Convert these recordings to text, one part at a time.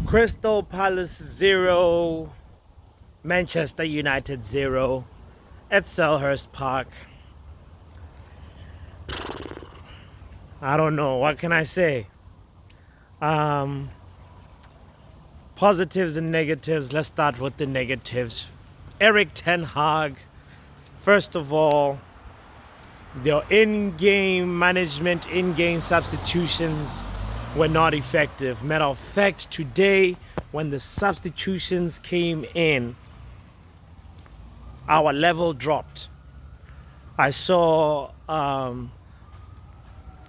Crystal Palace 0, Manchester United 0 at Selhurst Park. I don't know, what can I say? Um, Positives and negatives. Let's start with the negatives. Eric Ten Hag, first of all, their in-game management, in-game substitutions were not effective. Matter of fact, today, when the substitutions came in, our level dropped. I saw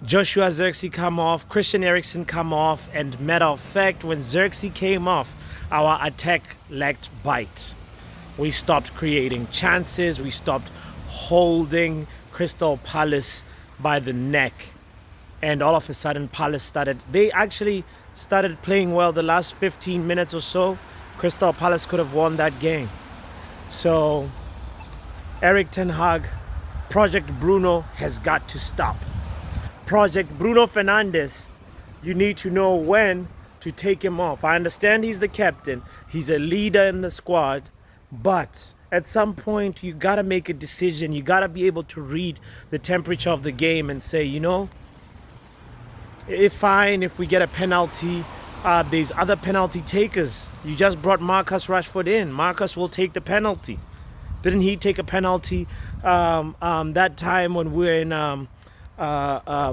Joshua Zirkzee come off, Christian Eriksen come off, and matter of fact, when Zirkzee came off, our attack lacked bite. We stopped creating chances, we stopped holding Crystal Palace by the neck, and all of a sudden they actually started playing well the last 15 minutes or so. Crystal Palace could have won that game. So Eric Ten Hag, Project Bruno has got to stop. Project Bruno Fernandes, you need to know when to take him off. I understand he's the captain, he's a leader in the squad, but at some point you gotta make a decision. You gotta be able to read the temperature of the game and say, you know, if we get a penalty, there's other penalty takers. You just brought Marcus Rashford in. Marcus will take the penalty. Didn't he take a penalty that time when we were in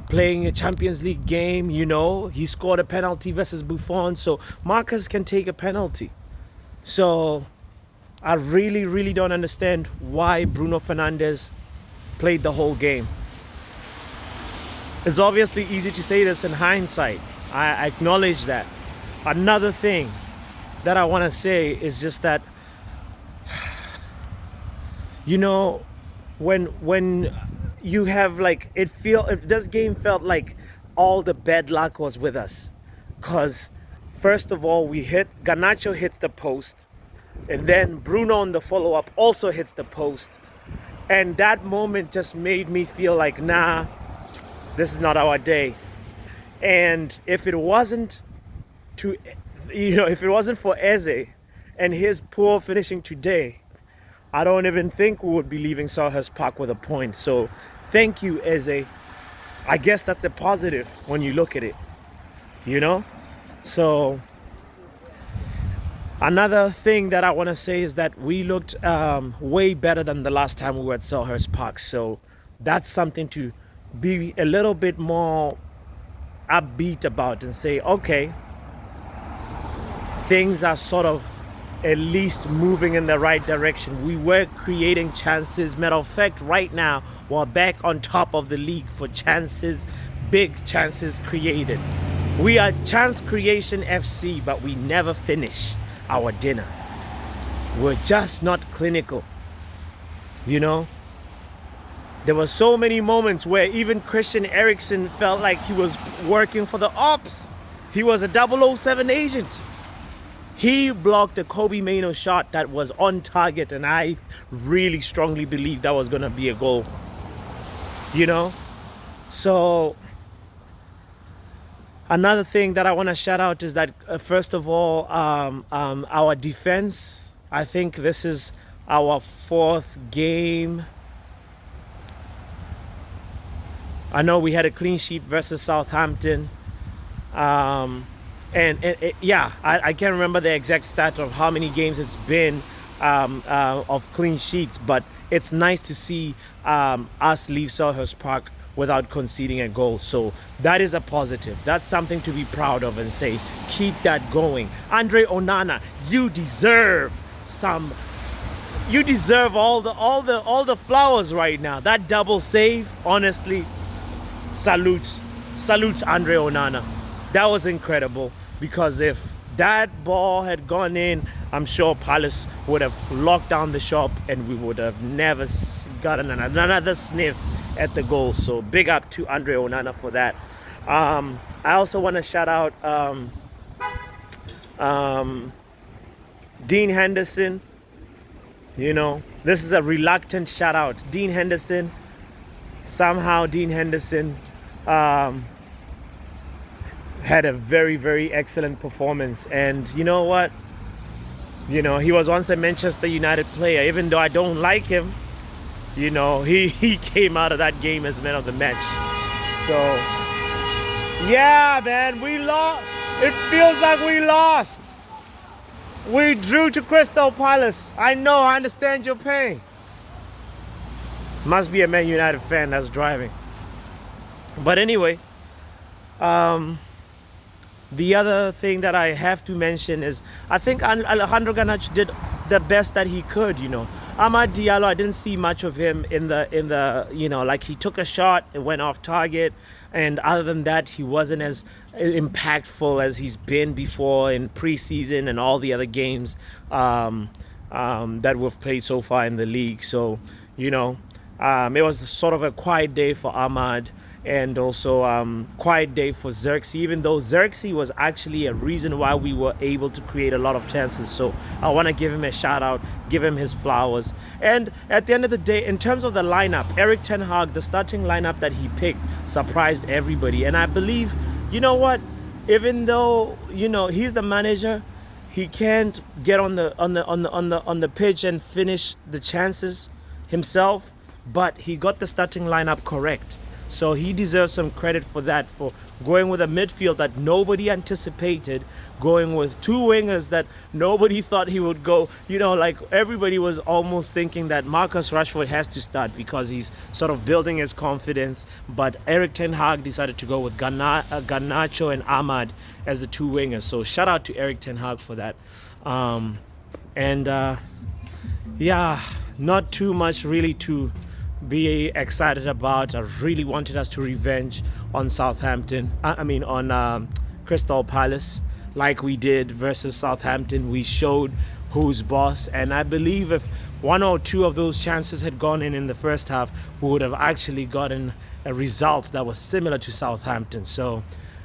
playing a Champions League game? You know, he scored a penalty versus Buffon, so Marcus can take a penalty. So I really don't understand why Bruno Fernandes played the whole game. It's obviously easy to say this in hindsight. I acknowledge that. Another thing that I want to say is just that, you know, when you have like if this game felt like all the bad luck was with us, because first of all Garnacho hits the post, and then Bruno on the follow-up also hits the post, and that moment just made me feel like, nah, this is not our day. And if it wasn't for Eze and his poor finishing today, I don't even think we would be leaving Selhurst Park with a point. So thank you, Eze. I guess that's a positive when you look at it, you know? So another thing that I want to say is that we looked way better than the last time we were at Selhurst Park. So that's something to be a little bit more upbeat about and say, okay, things are sort of at least moving in the right direction. We were creating chances. Matter of fact, right now we're back on top of the league for chances, big chances created. We are chance creation FC, but we never finish our dinner. We're just not clinical, you know? There were so many moments where even Christian Eriksen felt like he was working for the ops. He was a 007 agent. He blocked a Kobe Mainoo shot that was on target, and I really strongly believe that was going to be a goal. You know? So another thing that I want to shout out is that, first of all, our defense. I think this is our fourth game. I know we had a clean sheet versus Southampton. Yeah, I can't remember the exact stat of how many games it's been of clean sheets, but it's nice to see us leave Selhurst Park without conceding a goal. So that is a positive. That's something to be proud of and say, keep that going. Andre Onana, you deserve all the flowers right now. That double save, honestly, salute Andre Onana. That was incredible, because if that ball had gone in, I'm sure Palace would have locked down the shop and we would have never gotten another sniff at the goal. So big up to Andre Onana for that. I also want to shout out Dean Henderson. You know, this is a reluctant shout out. Dean Henderson, somehow Dean Henderson had a very, very excellent performance. And you know what? You know, he was once a Manchester United player. Even though I don't like him, you know, he came out of that game as man of the match. So, yeah, man, we lost. It feels like we lost. We drew to Crystal Palace. I know, I understand your pain. Must be a Man United fan that's driving. But anyway, the other thing that I have to mention is I think Alejandro Garnacho did the best that he could, you know. Amad Diallo, I didn't see much of him in the you know, like he took a shot, it went off target, and other than that, he wasn't as impactful as he's been before in preseason and all the other games that we've played so far in the league. So, you know, it was sort of a quiet day for Ahmad, and also quiet day for Xerxes, even though Xerxes was actually a reason why we were able to create a lot of chances. So I want to give him a shout out, give him his flowers. And at the end of the day, in terms of the lineup, Erik ten Hag, the starting lineup that he picked surprised everybody. And I believe, you know what, even though, you know, he's the manager, he can't get on the pitch and finish the chances himself, but he got the starting lineup correct. So he deserves some credit for that, for going with a midfield that nobody anticipated, going with two wingers that nobody thought he would go. You know, like everybody was almost thinking that Marcus Rashford has to start because he's sort of building his confidence. But Erik ten Hag decided to go with Garnacho and Ahmad as the two wingers. So shout out to Erik ten Hag for that. Yeah, not too much really to be excited about. I really wanted us to revenge on Southampton. On Crystal Palace, like we did versus Southampton. We showed who's boss, and I believe if one or two of those chances had gone in the first half, we would have actually gotten a result that was similar to Southampton. So,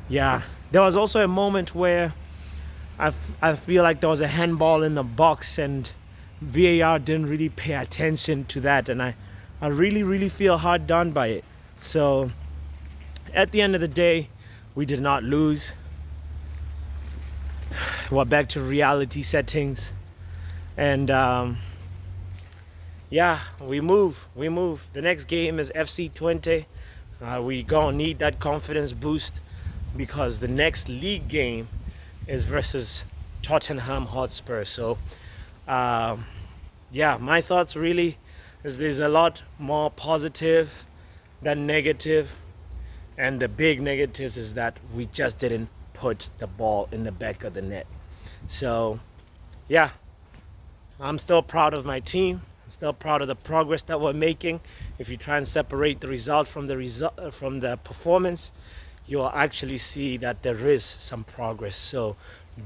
yeah, there was also a moment where I feel like there was a handball in the box, and VAR didn't really pay attention to that, and I really, really feel hard done by it. So at the end of the day, we did not lose. We're back to reality settings. And yeah, we move. The next game is FC Twente. We gonna need that confidence boost because the next league game is versus Tottenham Hotspur. So yeah, my thoughts really is there's a lot more positive than negative, and the big negatives is that we just didn't put the ball in the back of the net. So yeah, I'm still proud of my team. I'm still proud of the progress that we're making. If you try and separate the result from the performance, you'll actually see that there is some progress. So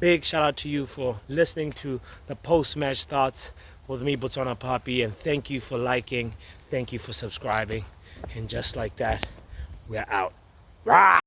big shout out to you for listening to the post-match thoughts with me, Botswana Papi, and thank you for liking, thank you for subscribing, and just like that, we're out. Rah!